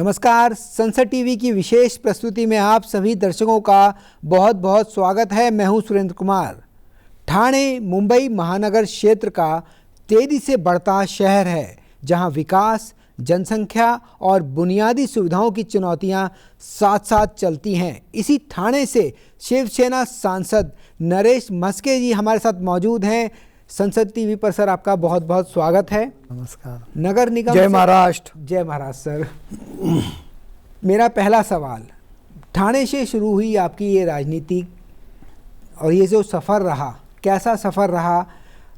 नमस्कार, संसद टीवी की विशेष प्रस्तुति में आप सभी दर्शकों का बहुत बहुत स्वागत है। मैं हूं सुरेंद्र कुमार। ठाणे मुंबई महानगर क्षेत्र का तेजी से बढ़ता शहर है, जहां विकास, जनसंख्या और बुनियादी सुविधाओं की चुनौतियां साथ साथ चलती हैं। इसी ठाणे से शिवसेना सांसद नरेश मस्के जी हमारे साथ मौजूद हैं। संसद टीवी पर सर आपका बहुत बहुत स्वागत है। नमस्कार। नगर निगम जय महाराष्ट्र। जय महाराष्ट्र सर। मेरा पहला सवाल, ठाणे से शुरू हुई आपकी ये राजनीति और ये जो सफ़र रहा, कैसा सफ़र रहा?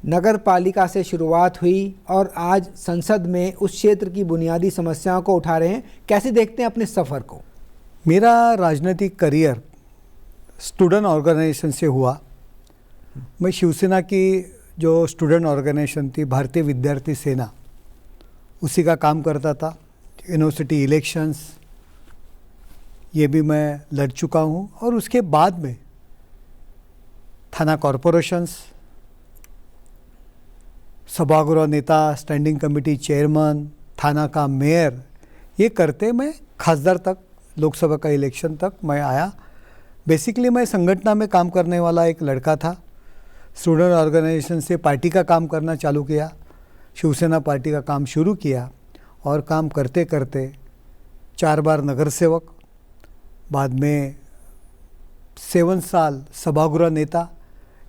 नगर पालिका से शुरुआत हुई और आज संसद में उस क्षेत्र की बुनियादी समस्याओं को उठा रहे हैं। कैसे देखते हैं अपने सफ़र को? मेरा राजनीतिक करियर स्टूडेंट ऑर्गेनाइजेशन से हुआ। मैं शिवसेना की जो स्टूडेंट ऑर्गेनाइजेशन थी, भारतीय विद्यार्थी सेना, उसी का काम करता था। यूनिवर्सिटी इलेक्शंस ये भी मैं लड़ चुका हूँ और उसके बाद में थाना कॉरपोरेशंस, सभागृह नेता, स्टैंडिंग कमेटी चेयरमैन, थाना का मेयर, ये करते मैं खासदार तक, लोकसभा का इलेक्शन तक मैं आया। बेसिकली मैं संगठन में काम करने वाला एक लड़का था। स्टूडेंट ऑर्गेनाइजेशन से पार्टी का काम करना चालू किया, शिवसेना पार्टी का काम शुरू किया और काम करते करते 4 बार नगर सेवक, बाद में 7 साल सभागृह नेता,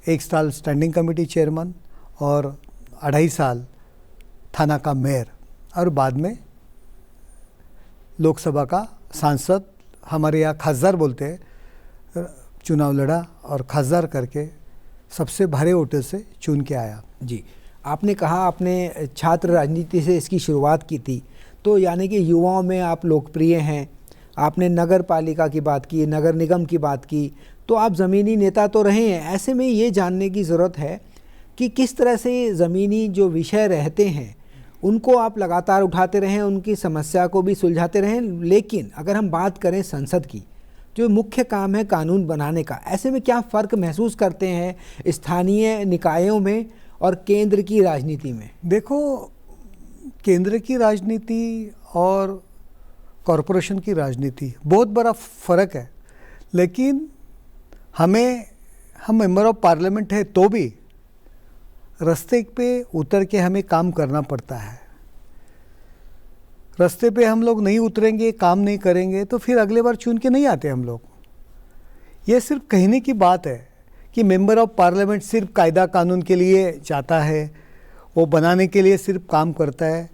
1 साल स्टैंडिंग कमेटी चेयरमैन और 2.5 साल थाना का मेयर और बाद में लोकसभा का सांसद, हमारे यहाँ खासदार बोलते हैं, चुनाव लड़ा और खासदार करके सबसे भारी वोटों से चुन के आया। जी, आपने कहा आपने छात्र राजनीति से इसकी शुरुआत की थी, तो यानी कि युवाओं में आप लोकप्रिय हैं। आपने नगर पालिका की बात की, नगर निगम की बात की, तो आप ज़मीनी नेता तो रहे हैं। ऐसे में ये जानने की ज़रूरत है कि किस तरह से ज़मीनी जो विषय रहते हैं उनको आप लगातार उठाते रहें, उनकी समस्या को भी सुलझाते रहें। लेकिन अगर हम बात करें संसद की, जो मुख्य काम है कानून बनाने का, ऐसे में क्या फ़र्क महसूस करते हैं स्थानीय निकायों में और केंद्र की राजनीति में? देखो, केंद्र की राजनीति और कॉरपोरेशन की राजनीति बहुत बड़ा फ़र्क है। लेकिन हम मेंबर ऑफ पार्लियामेंट है तो भी रास्ते पे उतर के हमें काम करना पड़ता है। रास्ते पे हम लोग नहीं उतरेंगे, काम नहीं करेंगे तो फिर अगले बार चुन के नहीं आते हम लोग। ये सिर्फ कहने की बात है कि मेंबर ऑफ पार्लियामेंट सिर्फ कायदा कानून के लिए जाता है, वो बनाने के लिए सिर्फ काम करता है।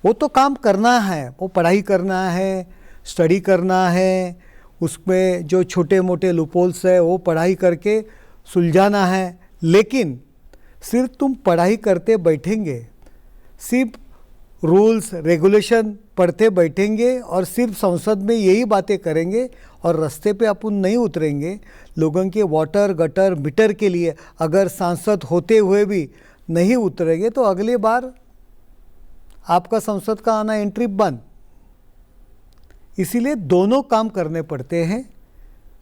वो तो काम करना है, वो पढ़ाई करना है, स्टडी करना है, उसमें जो छोटे मोटे लूपहोल्स है वो पढ़ाई करके सुलझाना है। लेकिन सिर्फ तुम पढ़ाई करते बैठेंगे, सिर्फ रूल्स रेगुलेशन पढ़ते बैठेंगे और सिर्फ संसद में यही बातें करेंगे और रास्ते पे अपन नहीं उतरेंगे, लोगों के वाटर गटर मीटर के लिए अगर सांसद होते हुए भी नहीं उतरेंगे तो अगली बार आपका संसद का आना एंट्री बंद। इसीलिए दोनों काम करने पड़ते हैं।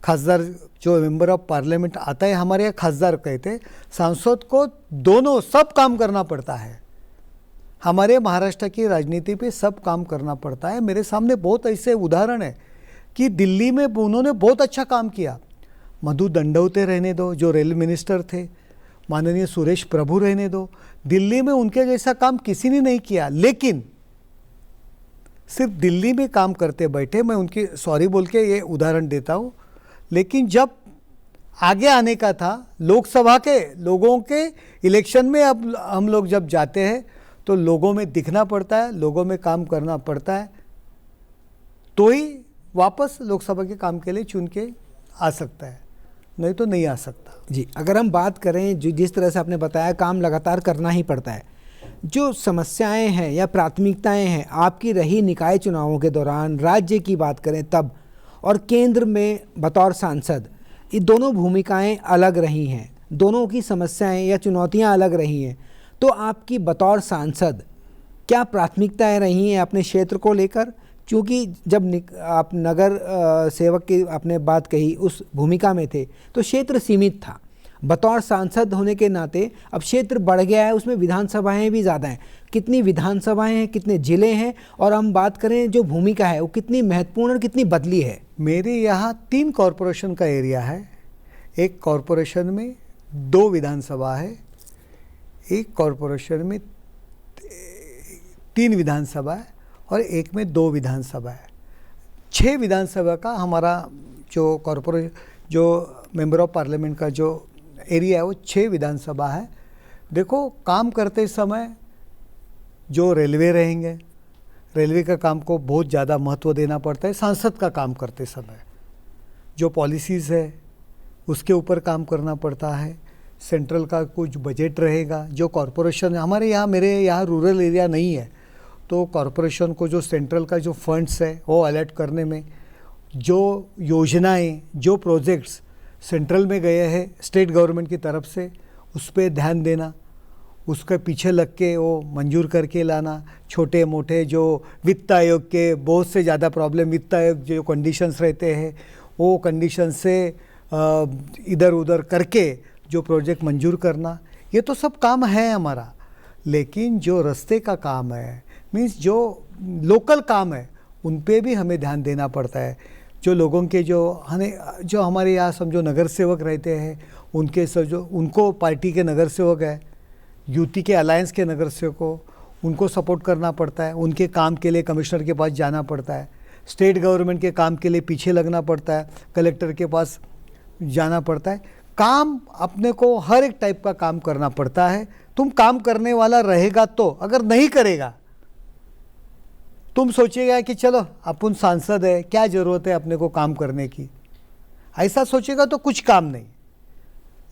खासदार जो मेंबर ऑफ पार्लियामेंट आता है, हमारे यहाँ खासदार कहते हैं, सांसद को दोनों सब काम करना पड़ता है। हमारे महाराष्ट्र की राजनीति पे सब काम करना पड़ता है। मेरे सामने बहुत ऐसे उदाहरण है कि दिल्ली में उन्होंने बहुत अच्छा काम किया। मधु दंडवते रहने दो, जो रेल मिनिस्टर थे, माननीय सुरेश प्रभु रहने दो, दिल्ली में उनके जैसा काम किसी ने नहीं किया। लेकिन सिर्फ दिल्ली में काम करते बैठे, मैं उनकी सॉरी बोल के ये उदाहरण देता हूँ। लेकिन जब आगे आने का था, लोकसभा के लोगों के इलेक्शन में अब हम लोग जब जाते हैं तो लोगों में दिखना पड़ता है, लोगों में काम करना पड़ता है, तो ही वापस लोकसभा के काम के लिए चुन के आ सकता है, नहीं तो नहीं आ सकता। जी, अगर हम बात करें जिस तरह से आपने बताया, काम लगातार करना ही पड़ता है। जो समस्याएं हैं या प्राथमिकताएं हैं आपकी रही निकाय चुनावों के दौरान, राज्य की बात करें तब, और केंद्र में बतौर सांसद, ये दोनों भूमिकाएं अलग रही हैं, दोनों की समस्याएं या चुनौतियां अलग रही हैं। तो आपकी बतौर सांसद क्या प्राथमिकताएं रही हैं अपने क्षेत्र को लेकर? क्योंकि जब आप नगर सेवक की आपने बात कही, उस भूमिका में थे तो क्षेत्र सीमित था, बतौर सांसद होने के नाते अब क्षेत्र बढ़ गया है, उसमें विधानसभाएं भी ज़्यादा हैं। कितनी विधानसभाएं हैं, कितने ज़िले हैं, और हम बात करें जो भूमिका है वो कितनी महत्वपूर्ण और कितनी बदली है? मेरे यहाँ 3 कॉरपोरेशन का एरिया है। एक कॉरपोरेशन में 2 विधानसभा है, एक कॉरपोरेशन में 3 विधानसभा है और एक में 2 विधानसभा है। 6 विधानसभा का हमारा जो मेंबर ऑफ पार्लियामेंट का जो एरिया है वो 6 विधानसभा है। देखो, काम करते समय जो रेलवे रहेंगे, रेलवे का काम को बहुत ज़्यादा महत्व देना पड़ता है। सांसद का काम करते समय जो पॉलिसीज़ है उसके ऊपर काम करना पड़ता है। सेंट्रल का कुछ बजट रहेगा, जो कॉरपोरेशन हमारे यहाँ, मेरे यहाँ रूरल एरिया नहीं है, तो कॉरपोरेशन को जो सेंट्रल का जो फंड्स है वो अलर्ट करने में, जो योजनाएं, जो प्रोजेक्ट्स सेंट्रल में गए हैं स्टेट गवर्नमेंट की तरफ से, उस पर ध्यान देना, उसके पीछे लग के वो मंजूर करके लाना। छोटे मोटे जो वित्त आयोग के बहुत से ज़्यादा प्रॉब्लम, वित्त आयोग जो कंडीशंस रहते हैं वो कंडीशन से इधर उधर करके जो प्रोजेक्ट मंजूर करना, ये तो सब काम है हमारा। लेकिन जो रास्ते का काम है, मीन्स जो लोकल काम है, उन पे भी हमें ध्यान देना पड़ता है। जो लोगों के जो हमारे यहाँ समझो नगर सेवक रहते हैं, उनको पार्टी के नगर सेवक है, यूटी के अलायंस के नगर सेवकों, उनको सपोर्ट करना पड़ता है। उनके काम के लिए कमिश्नर के पास जाना पड़ता है, स्टेट गवर्नमेंट के काम के लिए पीछे लगना पड़ता है, कलेक्टर के पास जाना पड़ता है। काम अपने को हर एक टाइप का काम करना पड़ता है। तुम काम करने वाला रहेगा तो, अगर नहीं करेगा तुम सोचेगा कि चलो अपन सांसद है, क्या ज़रूरत है अपने को काम करने की, ऐसा सोचेगा तो कुछ काम नहीं।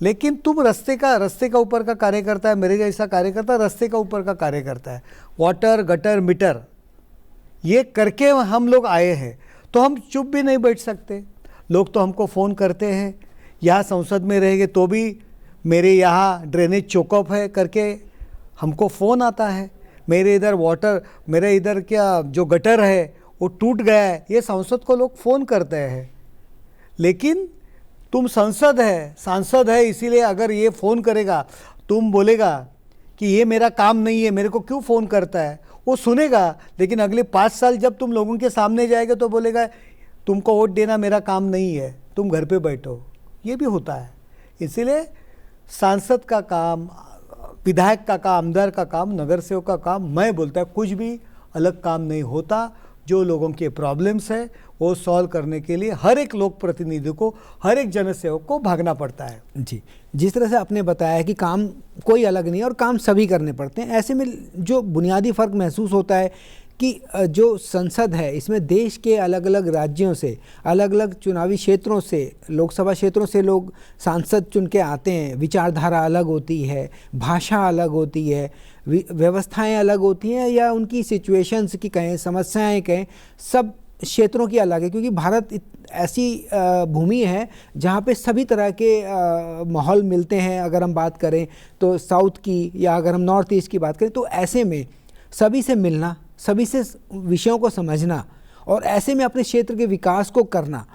लेकिन तुम रास्ते का ऊपर का कार्य करता है, मेरे जैसा कार्यकर्ता रास्ते का ऊपर का कार्य करता है, वाटर गटर मीटर ये करके हम लोग आए हैं, तो हम चुप भी नहीं बैठ सकते। लोग तो हमको फ़ोन करते हैं, यहाँ संसद में रहेंगे तो भी मेरे यहाँ ड्रेनेज चोकअप है करके हमको फ़ोन आता है, मेरे इधर क्या जो गटर है वो टूट गया है, ये सांसद को लोग फ़ोन करते हैं। लेकिन तुम सांसद है, इसीलिए अगर ये फ़ोन करेगा, तुम बोलेगा कि ये मेरा काम नहीं है, मेरे को क्यों फ़ोन करता है, वो सुनेगा। लेकिन अगले 5 साल जब तुम लोगों के सामने जाएगा तो बोलेगा तुमको वोट देना मेरा काम नहीं है, तुम घर पे बैठो। ये भी होता है। इसीलिए सांसद का काम, विधायक का काम, आमदार का काम, नगर सेवक का काम, मैं बोलता है कुछ भी अलग काम नहीं होता। जो लोगों के प्रॉब्लम्स है वो सॉल्व करने के लिए हर एक लोक प्रतिनिधि को, हर एक जनसेवक को भागना पड़ता है। जी, जिस तरह से आपने बताया कि काम कोई अलग नहीं और काम सभी करने पड़ते हैं, ऐसे में जो बुनियादी फ़र्क महसूस होता है कि जो संसद है इसमें देश के अलग अलग राज्यों से, अलग अलग चुनावी क्षेत्रों से, लोकसभा क्षेत्रों से लोग सांसद चुन के आते हैं। विचारधारा अलग होती है, भाषा अलग होती है, व्यवस्थाएं अलग होती हैं, या उनकी सिचुएशंस की कहें, समस्याएं कहें, सब क्षेत्रों की अलग है। क्योंकि भारत ऐसी भूमि है जहाँ पे सभी तरह के माहौल मिलते हैं। अगर हम बात करें तो साउथ की, या अगर हम नॉर्थ ईस्ट की बात करें, तो ऐसे में सभी से मिलना, सभी से विषयों को समझना और ऐसे में अपने क्षेत्र के विकास को करना,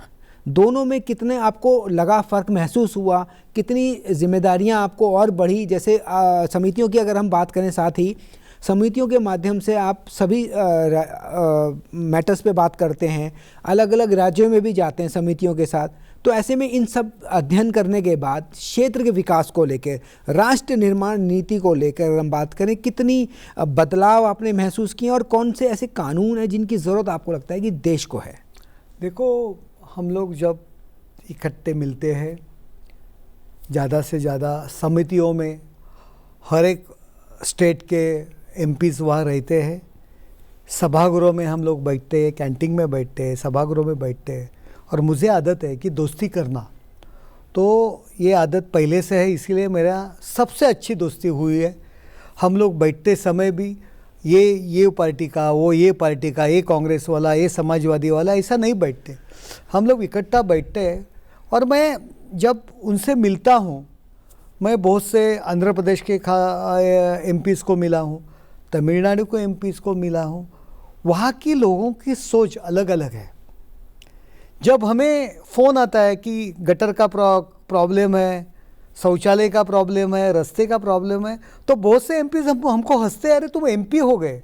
दोनों में कितने आपको लगा फ़र्क महसूस हुआ, कितनी जिम्मेदारियां आपको और बढ़ी? जैसे समितियों की अगर हम बात करें, साथ ही समितियों के माध्यम से आप सभी मैटर्स पे बात करते हैं, अलग अलग राज्यों में भी जाते हैं समितियों के साथ, तो ऐसे में इन सब अध्ययन करने के बाद क्षेत्र के विकास को लेकर, राष्ट्र निर्माण नीति को लेकर अगर हम बात करें, कितनी बदलाव आपने महसूस किए और कौन से ऐसे कानून हैं जिनकी ज़रूरत आपको लगता है कि देश को है? देखो, हम लोग जब इकट्ठे मिलते हैं, ज़्यादा से ज़्यादा समितियों में हर एक स्टेट के एमपीज़ वहाँ रहते हैं, सभागृह में हम लोग बैठते हैं, कैंटीन में बैठते हैं, सभागृह में बैठते हैं। और मुझे आदत है कि दोस्ती करना, तो ये आदत पहले से है, इसीलिए मेरा सबसे अच्छी दोस्ती हुई है। हम लोग बैठते समय भी ये पार्टी का, वो ये पार्टी का, ये कांग्रेस वाला, ये समाजवादी वाला, ऐसा नहीं बैठते। हम लोग इकट्ठा बैठते हैं। और मैं जब उनसे मिलता हूँ, मैं बहुत से आंध्र प्रदेश के एमपीज़ को मिला हूँ, तमिलनाडु को एमपीज़ को मिला हूँ। वहाँ की लोगों की सोच अलग अलग है। जब हमें फ़ोन आता है कि गटर का प्रॉब्लम है, शौचालय का प्रॉब्लम है, रास्ते का प्रॉब्लम है, तो बहुत से एमपी हमको हंसते हैं, अरे तुम एमपी हो गए,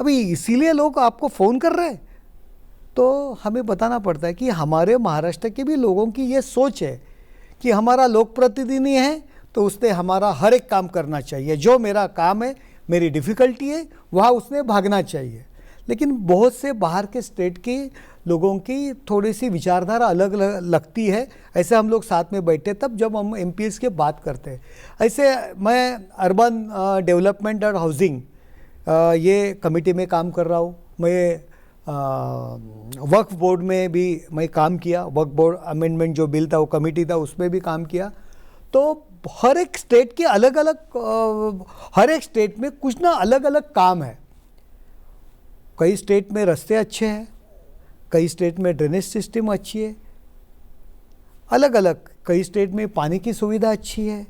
अभी इसीलिए लोग आपको फ़ोन कर रहे हैं। तो हमें बताना पड़ता है कि हमारे महाराष्ट्र के भी लोगों की ये सोच है कि हमारा लोक प्रतिनिधि है तो उसने हमारा हर एक काम करना चाहिए, जो मेरा काम है, मेरी डिफ़िकल्टी है, वहाँ उसने भागना चाहिए। लेकिन बहुत से बाहर के स्टेट के लोगों की थोड़ी सी विचारधारा अलग लगती है। ऐसे हम लोग साथ में बैठे तब जब हम एमपीएस की बात करते हैं। ऐसे मैं अर्बन डेवलपमेंट और हाउसिंग ये कमेटी में काम कर रहा हूँ। मैं वक्फ बोर्ड में भी मैं काम किया, वक्फ बोर्ड अमेंडमेंट जो बिल था वो कमेटी था उसमें भी काम किया। तो हर एक स्टेट के अलग अलग हर एक स्टेट में कुछ ना अलग अलग काम है। कई स्टेट में रास्ते अच्छे हैं, कई स्टेट में ड्रेनेज सिस्टम अच्छी है, अलग अलग। कई स्टेट में पानी की सुविधा अच्छी है,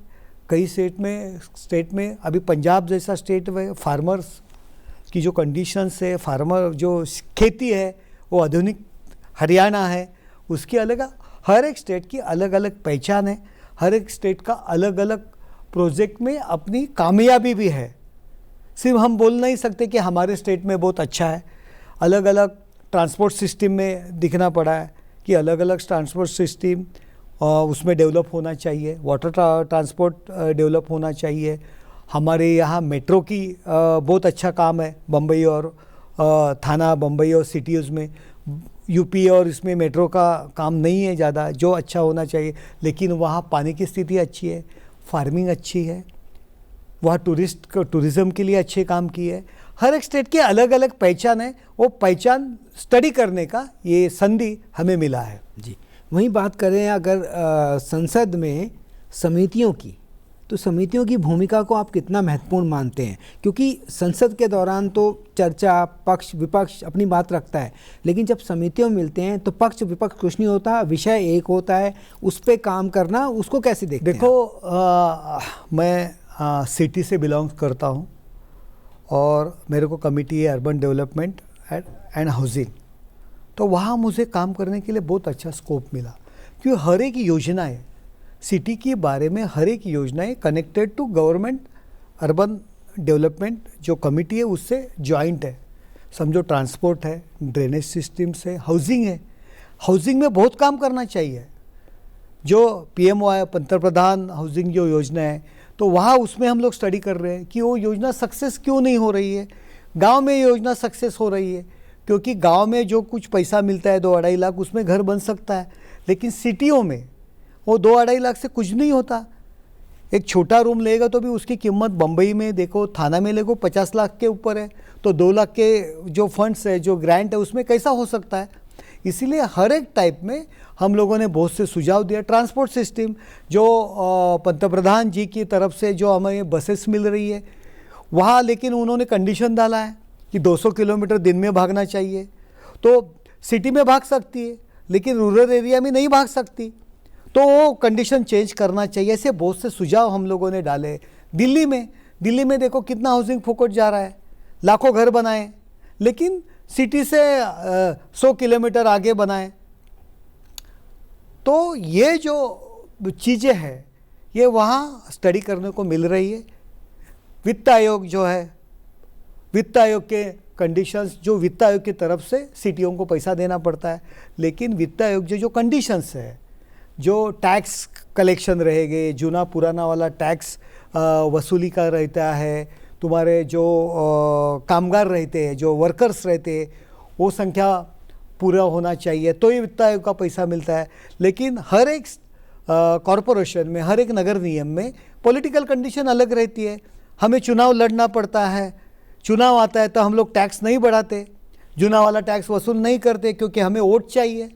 कई स्टेट में अभी पंजाब जैसा स्टेट में फार्मर्स की जो कंडीशंस है, फार्मर जो खेती है वो आधुनिक, हरियाणा है उसकी अलग, हर एक स्टेट की अलग अलग पहचान है, हर एक स्टेट का अलग अलग प्रोजेक्ट में अपनी कामयाबी भी है। सिर्फ हम बोल नहीं सकते कि हमारे स्टेट में बहुत अच्छा है। अलग अलग ट्रांसपोर्ट सिस्टम में दिखना पड़ा है कि अलग अलग ट्रांसपोर्ट सिस्टम उसमें डेवलप होना चाहिए, वाटर ट्रांसपोर्ट डेवलप होना चाहिए। हमारे यहाँ मेट्रो की बहुत अच्छा काम है, बम्बई और थाना, बम्बई और सिटीज़ में। यूपी और इसमें मेट्रो का काम नहीं है ज़्यादा, जो अच्छा होना चाहिए। लेकिन वहाँ पानी की स्थिति अच्छी है, फार्मिंग अच्छी है, वहाँ टूरिज़्म के लिए अच्छे काम किए है। हर एक स्टेट की अलग अलग पहचान है, वो पहचान स्टडी करने का ये संधि हमें मिला है। जी, वहीं बात करें अगर संसद में समितियों की, तो समितियों की भूमिका को आप कितना महत्वपूर्ण मानते हैं? क्योंकि संसद के दौरान तो चर्चा, पक्ष विपक्ष अपनी बात रखता है, लेकिन जब समितियों मिलते हैं तो पक्ष विपक्ष कुछ नहीं होता, विषय एक होता है, उस पर काम करना, उसको कैसे देखते हैं? देखो, मैं सिटी से बिलोंग करता हूँ और मेरे को कमेटी है अर्बन डेवलपमेंट एंड हाउसिंग। तो वहाँ मुझे काम करने के लिए बहुत अच्छा स्कोप मिला, क्योंकि हर एक योजनाएं सिटी के बारे में, हर एक योजनाएं connected to government urban development जो कमेटी है उससे जॉइंट है। समझो ट्रांसपोर्ट है, ड्रेनेज सिस्टम्स है, हाउसिंग है। हाउसिंग में बहुत काम करना चाहिए। जो पीएमओ पंतप्रधान हाउसिंग जो योजना है, तो वहाँ उसमें हम लोग स्टडी कर रहे हैं कि वो योजना सक्सेस क्यों नहीं हो रही है। गांव में योजना सक्सेस हो रही है क्योंकि गांव में जो कुछ पैसा मिलता है 2-2.5 लाख, उसमें घर बन सकता है। लेकिन सिटियों में वो 2-2.5 लाख से कुछ नहीं होता। एक छोटा रूम लेगा तो भी उसकी कीमत बम्बई में देखो, थाना में लेगो 50 लाख के ऊपर है, तो 2 लाख के जो फंड्स है, जो ग्रांट है, उसमें कैसा हो सकता है। इसीलिए हर एक टाइप में हम लोगों ने बहुत से सुझाव दिया। ट्रांसपोर्ट सिस्टम जो पंतप्रधान जी की तरफ से जो हमें बसेस मिल रही है वहाँ, लेकिन उन्होंने कंडीशन डाला है कि 200 किलोमीटर दिन में भागना चाहिए। तो सिटी में भाग सकती है लेकिन रूरल एरिया में नहीं भाग सकती, तो वो कंडीशन चेंज करना चाहिए। ऐसे बहुत से सुझाव हम लोगों ने डाले। दिल्ली में देखो कितना हाउसिंग फोकट जा रहा है, लाखों घर बनाए, लेकिन सिटी से 100 किलोमीटर आगे बनाए। तो ये जो चीज़ें हैं ये वहाँ स्टडी करने को मिल रही है। वित्त आयोग जो है, वित्त आयोग के कंडीशंस, जो वित्त आयोग की तरफ से सिटियों को पैसा देना पड़ता है, लेकिन वित्त आयोग जो कंडीशंस है, जो टैक्स कलेक्शन रहेंगे, जुना पुराना वाला टैक्स वसूली का रहता है, तुम्हारे जो कामगार रहते हैं, जो वर्कर्स रहते हैं, वो संख्या पूरा होना चाहिए, तो ये वित्त आयोग का पैसा मिलता है। लेकिन हर एक कॉरपोरेशन में, हर एक नगर निगम में पॉलिटिकल कंडीशन अलग रहती है। हमें चुनाव लड़ना पड़ता है, चुनाव आता है तो हम लोग टैक्स नहीं बढ़ाते, जुना वाला टैक्स वसूल नहीं करते क्योंकि हमें वोट चाहिए,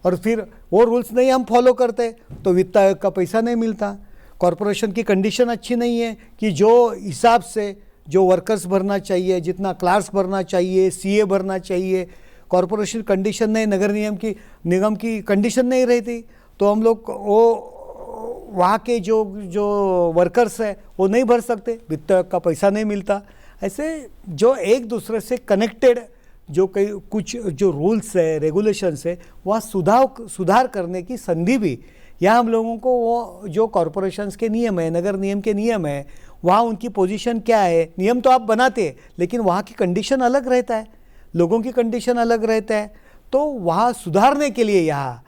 और फिर वो रूल्स नहीं हम फॉलो करते तो वित्त आयोग का पैसा नहीं मिलता। कॉरपोरेशन की कंडीशन अच्छी नहीं है कि जो हिसाब से जो वर्कर्स भरना चाहिए, जितना क्लार्क्स भरना चाहिए, सीए भरना चाहिए, कॉरपोरेशन कंडीशन नहीं, नगर निगम की कंडीशन नहीं रहती, तो हम लोग वो वहाँ के जो वर्कर्स है वो नहीं भर सकते, वित्त आयोग का पैसा नहीं मिलता। ऐसे जो एक दूसरे से कनेक्टेड जो कुछ जो रूल्स है, रेगुलेशंस है, वहाँ सुधार करने की संधि भी यहाँ हम लोगों को वो जो कॉरपोरेशंस के नियम है, नगर नियम के नियम है, वहाँ उनकी पोजीशन क्या है, नियम तो आप बनाते हैं लेकिन वहाँ की कंडीशन अलग रहता है, लोगों की कंडीशन अलग रहता है। तो वहाँ सुधारने के लिए यहाँ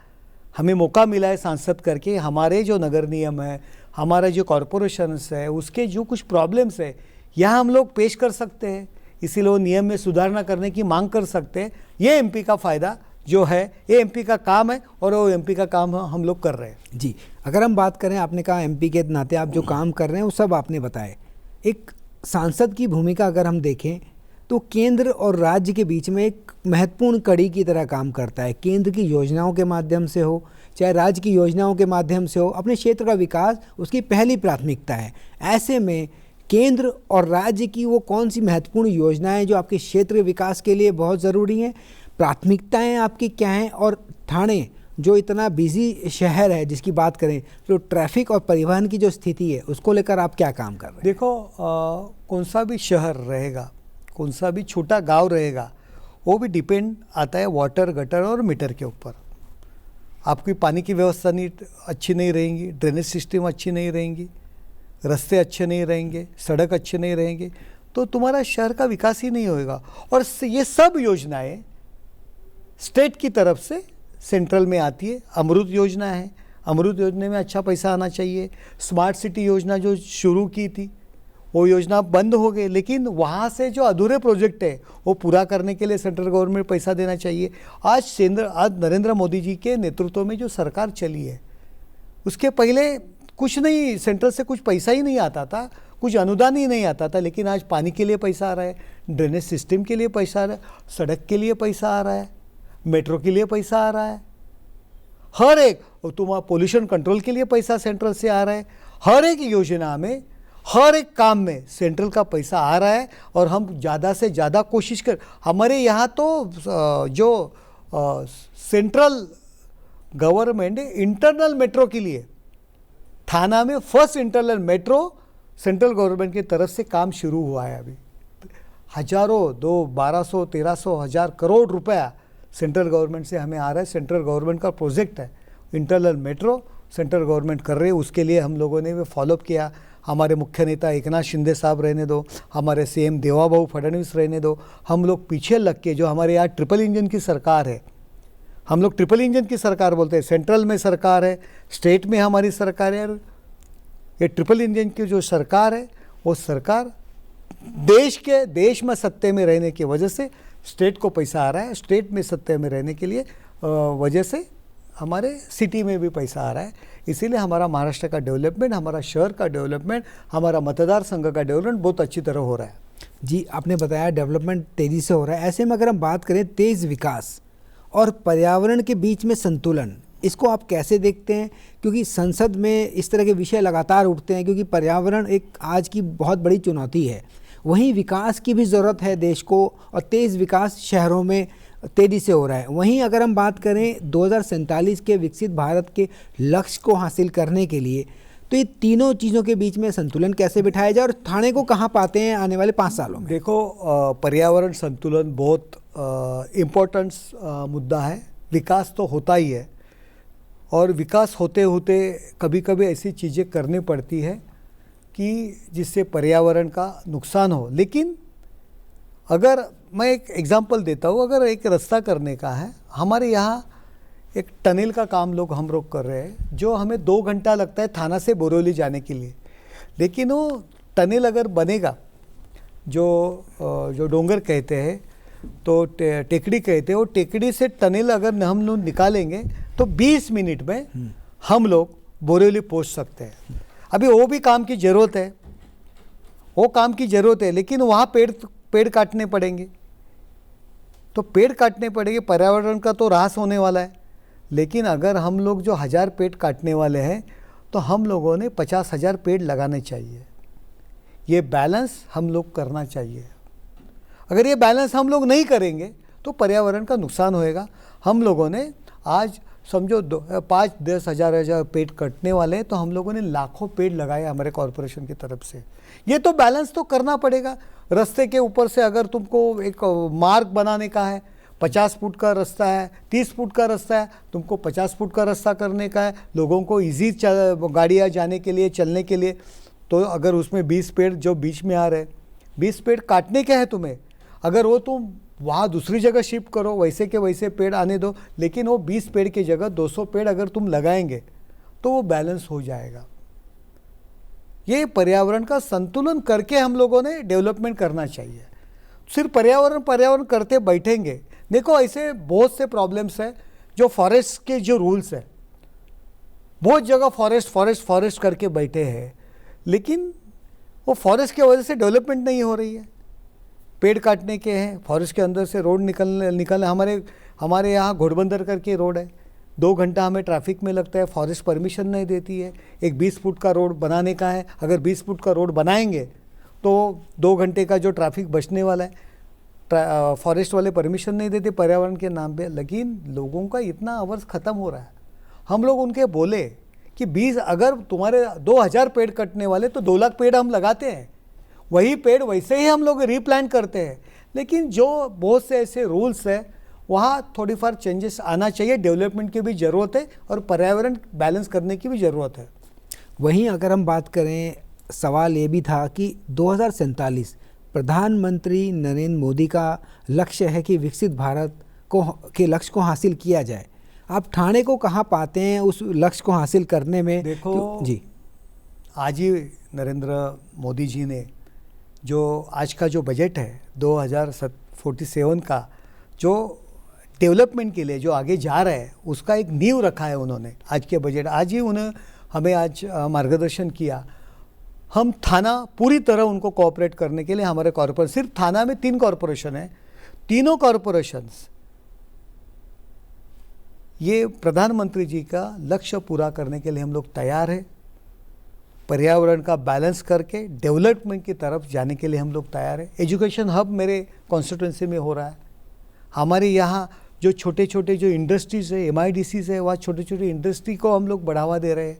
हमें मौका मिला है सांसद करके, हमारे जो नगर नियम है, हमारा जो कॉरपोरेशंस है, उसके जो कुछ प्रॉब्लम्स है यहाँ हम लोग पेश कर सकते हैं, इसीलिए वो नियम में सुधारना करने की मांग कर सकते हैं। ये एमपी का फ़ायदा जो है, ये एमपी का काम है और वो एमपी का काम हम लोग कर रहे हैं। जी, अगर हम बात करें, आपने कहा एमपी के नाते आप जो काम कर रहे हैं वो सब आपने बताए। एक सांसद की भूमिका अगर हम देखें तो केंद्र और राज्य के बीच में एक महत्वपूर्ण कड़ी की तरह काम करता है। केंद्र की योजनाओं के माध्यम से हो चाहे राज्य की योजनाओं के माध्यम से हो, अपने क्षेत्र का विकास उसकी पहली प्राथमिकता है। ऐसे में केंद्र और राज्य की वो कौन सी महत्वपूर्ण योजनाएं जो आपके क्षेत्र विकास के लिए बहुत ज़रूरी हैं, प्राथमिकताएं आपकी क्या हैं, और ठाणे जो इतना बिजी शहर है जिसकी बात करें तो ट्रैफिक और परिवहन की जो स्थिति है उसको लेकर आप क्या काम कर रहे हैं? देखो, कौन सा भी शहर रहेगा, कौन सा भी छोटा गांव रहेगा, वो भी डिपेंड आता है वाटर, गटर और मीटर के ऊपर। आपकी पानी की व्यवस्था अच्छी नहीं रहेंगी, ड्रेनेज सिस्टम अच्छी नहीं रहेंगी, रास्ते अच्छे नहीं रहेंगे, सड़क अच्छे नहीं रहेंगे, तो तुम्हारा शहर का विकास ही नहीं होएगा। और ये सब योजनाएं स्टेट की तरफ से सेंट्रल में आती है। अमृत योजना है, अमृत योजना में अच्छा पैसा आना चाहिए। स्मार्ट सिटी योजना जो शुरू की थी वो योजना बंद हो गई, लेकिन वहाँ से जो अधूरे प्रोजेक्ट है वो पूरा करने के लिए सेंट्रल गवर्नमेंट पैसा देना चाहिए। आज नरेंद्र मोदी जी के नेतृत्व में जो सरकार चली है, उसके पहले कुछ नहीं, सेंट्रल से कुछ पैसा ही नहीं आता था, कुछ अनुदान ही नहीं आता था, लेकिन आज पानी के लिए पैसा आ रहा है, ड्रेनेज सिस्टम के लिए पैसा आ रहा है, सड़क के लिए पैसा आ रहा है, मेट्रो के लिए पैसा आ रहा है, हर एक तुम्हारा पोल्यूशन कंट्रोल के लिए पैसा सेंट्रल से आ रहा है। हर एक योजना में, हर एक काम में सेंट्रल का पैसा आ रहा है और हम ज़्यादा से ज़्यादा कोशिश कर। हमारे यहाँ तो जो सेंट्रल गवर्नमेंट इंटरनल मेट्रो के लिए थाना में first internal metro central government की तरफ से काम शुरू हुआ है। अभी हजारों 1200 1300 हज़ार करोड़ रुपया सेंट्रल गवर्नमेंट से हमें आ रहा है। सेंट्रल गवर्नमेंट का प्रोजेक्ट है इंटरनल मेट्रो, सेंट्रल गवर्नमेंट कर रही है। उसके लिए हम लोगों ने भी फॉलोअप किया। हमारे मुख्य नेता एकनाथ शिंदे साहब रहने दो, हमारे सीएम देवाभाऊ फडणवीस रहने दो, हम लोग पीछे लग के, जो हमारे यहाँ ट्रिपल इंजन की सरकार है, हम लोग ट्रिपल इंजन की सरकार बोलते हैं। सेंट्रल में सरकार है, स्टेट में हमारी सरकार है। ये ट्रिपल इंजन की जो सरकार है वो सरकार देश में सत्ते में रहने की वजह से स्टेट को पैसा आ रहा है। स्टेट में सत्ते में रहने के लिए वजह से हमारे सिटी में भी पैसा आ रहा है। इसीलिए हमारा महाराष्ट्र का डेवलपमेंट, हमारा शहर का डेवलपमेंट, हमारा मतदार संघ का डेवलपमेंट बहुत अच्छी तरह हो रहा है। जी, आपने बताया डेवलपमेंट तेज़ी से हो रहा है। ऐसे में अगर हम बात करें तेज़ विकास और पर्यावरण के बीच में संतुलन, इसको आप कैसे देखते हैं? क्योंकि संसद में इस तरह के विषय लगातार उठते हैं, क्योंकि पर्यावरण एक आज की बहुत बड़ी चुनौती है। वहीं विकास की भी ज़रूरत है देश को, और तेज़ विकास शहरों में तेज़ी से हो रहा है। वहीं अगर हम बात करें 2047 के विकसित भारत के लक्ष्य को हासिल करने के लिए, तो ये तीनों चीज़ों के बीच में संतुलन कैसे बिठाया जाए और ठाणे को कहाँ पाते हैं आने वाले 5 सालों में? देखो, पर्यावरण संतुलन बहुत इम्पोर्टेंट मुद्दा है। विकास तो होता ही है, और विकास होते होते कभी कभी ऐसी चीज़ें करनी पड़ती है कि जिससे पर्यावरण का नुकसान हो। लेकिन अगर मैं एक एग्जांपल देता हूँ, अगर एक रास्ता करने का है, हमारे यहाँ एक टनल का काम हम लोग कर रहे हैं, जो हमें 2 घंटा लगता है थाना से बोरिवली जाने के लिए। लेकिन वो टनल अगर बनेगा, जो डोंगर कहते हैं तो टेकड़ी कहते हैं, वो टेकड़ी से टनल अगर हम लोग निकालेंगे तो 20 मिनट में हम लोग बोरिवली पहुँच सकते हैं। अभी वो भी काम की ज़रूरत है, वो काम की ज़रूरत है, लेकिन वहाँ पेड़ काटने पड़ेंगे। तो पेड़ काटने पड़ेंगे, पर्यावरण का तो ह्रास होने वाला है। लेकिन अगर हम लोग जो 1000 पेड़ काटने वाले हैं, तो हम लोगों ने 50,000 पेड़ लगाने चाहिए। ये बैलेंस हम लोग करना चाहिए। अगर ये बैलेंस हम लोग नहीं करेंगे तो पर्यावरण का नुकसान होएगा। हम लोगों ने आज समझो 5-10 हज़ार पेड़ कटने वाले हैं, तो हम लोगों ने लाखों पेड़ लगाए हमारे कॉरपोरेशन की तरफ से। ये तो बैलेंस तो करना पड़ेगा। रास्ते के ऊपर से अगर तुमको एक मार्ग बनाने का है, 50 फुट का रास्ता है, 30 फुट का रास्ता है, तुमको 50 फुट का रास्ता करने का है, लोगों को ईजी गाड़ियाँ जाने के लिए, चलने के लिए। तो अगर उसमें 20 पेड़ जो बीच में आ रहे, 20 पेड़ काटने के हैं तुम्हें, अगर वो तुम वहाँ दूसरी जगह शिफ्ट करो, वैसे के वैसे पेड़ आने दो, लेकिन वो 20 पेड़ की जगह 200 पेड़ अगर तुम लगाएंगे तो वो बैलेंस हो जाएगा। ये पर्यावरण का संतुलन करके हम लोगों ने डेवलपमेंट करना चाहिए। सिर्फ पर्यावरण करते बैठेंगे, देखो ऐसे बहुत से प्रॉब्लम्स है। जो फॉरेस्ट के जो रूल्स है, बहुत जगह फॉरेस्ट करके बैठे हैं, लेकिन वो फॉरेस्ट की वजह से डेवलपमेंट नहीं हो रही है। पेड़ काटने के हैं, फॉरेस्ट के अंदर से रोड निकलने हमारे यहाँ घोड़बंदर करके रोड है, 2 घंटा हमें ट्रैफिक में लगता है, फॉरेस्ट परमिशन नहीं देती है। एक 20 फुट का रोड बनाने का है, अगर 20 फुट का रोड बनाएंगे तो 2 घंटे का जो ट्रैफिक बचने वाला है, फॉरेस्ट वाले परमिशन नहीं देते पर्यावरण के नाम पे। लेकिन लोगों का इतना आवर्स ख़त्म हो रहा है। हम लोग उनके बोले कि 20 अगर तुम्हारे 2000 पेड़ कटने वाले तो 2 लाख पेड़ हम लगाते हैं, वही पेड़ वैसे ही हम लोग रीप्लांट करते हैं। लेकिन जो बहुत से ऐसे रूल्स है, वहाँ थोड़ी फार चेंजेस आना चाहिए। डेवलपमेंट की भी ज़रूरत है और पर्यावरण बैलेंस करने की भी ज़रूरत है। वहीं अगर हम बात करें, सवाल ये भी था कि 2047 प्रधानमंत्री नरेंद्र मोदी का लक्ष्य है कि विकसित भारत के लक्ष्य को हासिल किया जाए। आप ठाणे को कहाँ पाते हैं उस लक्ष्य को हासिल करने में? देखो जी, आज ही नरेंद्र मोदी जी ने जो आज का जो बजट है 2047 का, जो डेवलपमेंट के लिए जो आगे जा रहा है, उसका एक नींव रखा है उन्होंने। आज के बजट, आज ही उन्हें हमें आज मार्गदर्शन किया। हम थाना पूरी तरह उनको कोऑपरेट करने के लिए, हमारे कॉरपोरेशन, सिर्फ थाना में 3 कॉरपोरेशन है, तीनों कॉरपोरेशंस ये प्रधानमंत्री जी का लक्ष्य पूरा करने के लिए हम लोग तैयार हैं। पर्यावरण का बैलेंस करके डेवलपमेंट की तरफ जाने के लिए हम लोग तैयार हैं। एजुकेशन हब मेरे कॉन्स्टिट्यूंसी में हो रहा है। हमारे यहाँ जो छोटे छोटे जो इंडस्ट्रीज़ है, MIDCs है, वहाँ छोटे छोटे इंडस्ट्री को हम लोग बढ़ावा दे रहे हैं।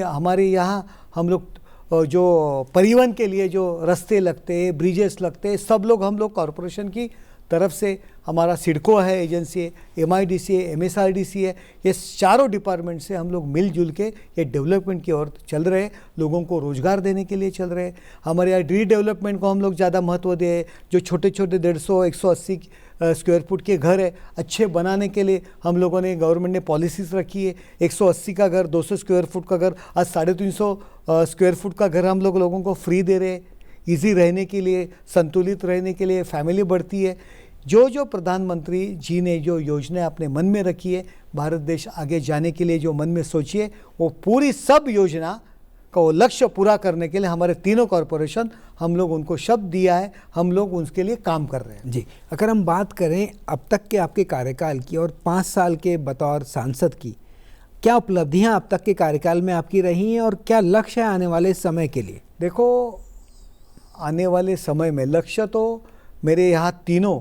हमारे यहाँ हम लोग जो परिवहन के लिए जो रास्ते लगते हैं, ब्रिजेस लगते हैं, सब लोग हम लोग कॉरपोरेशन की तरफ से, हमारा सिडको है एजेंसी है, MIDC है, MSRDC है, ये चारों डिपार्टमेंट से हम लोग मिलजुल के ये डेवलपमेंट की ओर चल रहे हैं। लोगों को रोज़गार देने के लिए चल रहे हैं। हमारे यहाँ रीडेवलपमेंट को हम लोग ज़्यादा महत्व दे। जो छोटे छोटे 150-180 स्क्वायर फुट के घर है, अच्छे बनाने के लिए हम लोगों ने, गवर्नमेंट ने पॉलिसीज़ रखी है। 180 का घर, 200 स्क्वायर फुट का घर, आज 350 स्क्वायर फुट का घर हम लोगों को फ्री दे रहे हैं। इजी रहने के लिए, संतुलित रहने के लिए, फैमिली बढ़ती है। जो प्रधानमंत्री जी ने जो योजना अपने मन में रखी है, भारत देश आगे जाने के लिए जो मन में सोची है, वो पूरी सब योजना का वो लक्ष्य पूरा करने के लिए हमारे तीनों कॉरपोरेशन, हम लोग उनको शब्द दिया है, हम लोग उसके लिए काम कर रहे हैं। जी, अगर हम बात करें अब तक के आपके कार्यकाल की और 5 साल के बतौर सांसद की, क्या उपलब्धियां अब तक के कार्यकाल में आपकी रही हैं और क्या लक्ष्य है आने वाले समय के लिए? देखो, आने वाले समय में लक्ष्य तो मेरे यहाँ तीनों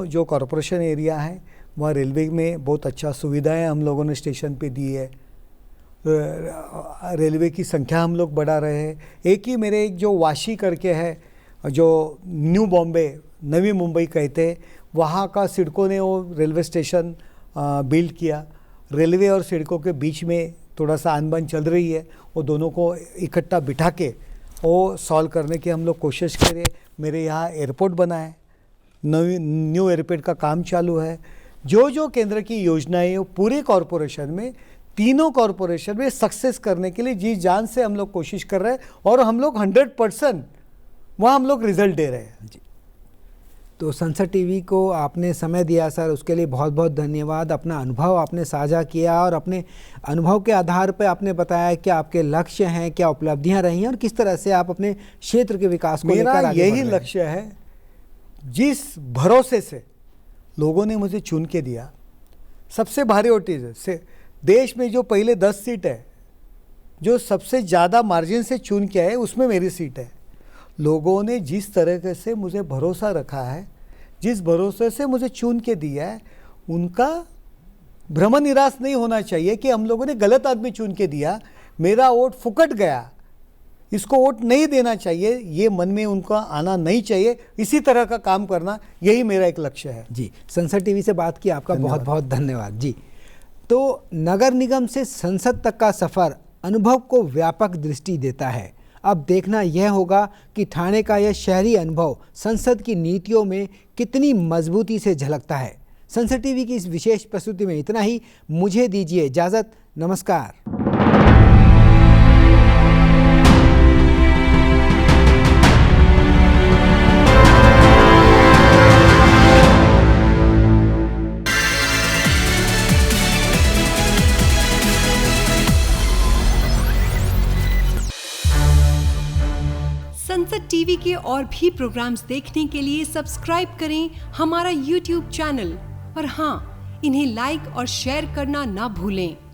जो कॉरपोरेशन एरिया है, वहाँ रेलवे में बहुत अच्छा सुविधाएं हम लोगों ने स्टेशन पे दी है। रेलवे की संख्या हम लोग बढ़ा रहे हैं। एक जो वाशी करके है, जो न्यू बॉम्बे, नवी मुंबई कहते हैं, वहाँ का सिडको ने वो रेलवे स्टेशन बिल्ड किया। रेलवे और सिडको के बीच में थोड़ा सा अनबन चल रही है, वो दोनों को इकट्ठा बिठा के वो सॉल्व करने की हम लोग कोशिश करें। मेरे यहाँ एयरपोर्ट बना है, न्यू एयरपोर्ट का काम चालू है। जो केंद्र की योजनाएं वो पूरे कॉरपोरेशन में, तीनों कॉरपोरेशन में सक्सेस करने के लिए जी जान से हम लोग कोशिश कर रहे हैं और हम लोग 100% वहाँ हम लोग रिजल्ट दे रहे हैं। जी, तो संसद टीवी को आपने समय दिया सर, उसके लिए बहुत बहुत धन्यवाद। अपना अनुभव आपने साझा किया और अपने अनुभव के आधार पर आपने बताया क्या आपके लक्ष्य हैं, क्या उपलब्धियां रही हैं और किस तरह से आप अपने क्षेत्र के विकास को लेकर आगे बढ़ रहे हैं। यही लक्ष्य है। जिस भरोसे से लोगों ने मुझे चुन के दिया, सबसे भारी वोटेज से देश में जो पहले 10 सीट है, जो सबसे ज़्यादा मार्जिन से चुन के आए, उसमें मेरी सीट है। लोगों ने जिस तरह से मुझे भरोसा रखा है, जिस भरोसे से मुझे चुन के दिया है, उनका भ्रम निराश नहीं होना चाहिए कि हम लोगों ने गलत आदमी चुन के दिया, मेरा वोट फुकट गया, इसको वोट नहीं देना चाहिए, ये मन में उनका आना नहीं चाहिए। इसी तरह का काम करना, यही मेरा एक लक्ष्य है। जी, संसद टीवी से बात की, आपका बहुत बहुत धन्यवाद जी। तो नगर निगम से संसद तक का सफ़र अनुभव को व्यापक दृष्टि देता है। अब देखना यह होगा कि ठाणे का यह शहरी अनुभव संसद की नीतियों में कितनी मजबूती से झलकता है। संसद टीवी की इस विशेष प्रस्तुति में इतना ही। मुझे दीजिए इजाज़त। नमस्कार। संसद टीवी के और भी प्रोग्राम्स देखने के लिए सब्सक्राइब करें हमारा YouTube चैनल और हाँ, इन्हें लाइक और शेयर करना ना भूलें।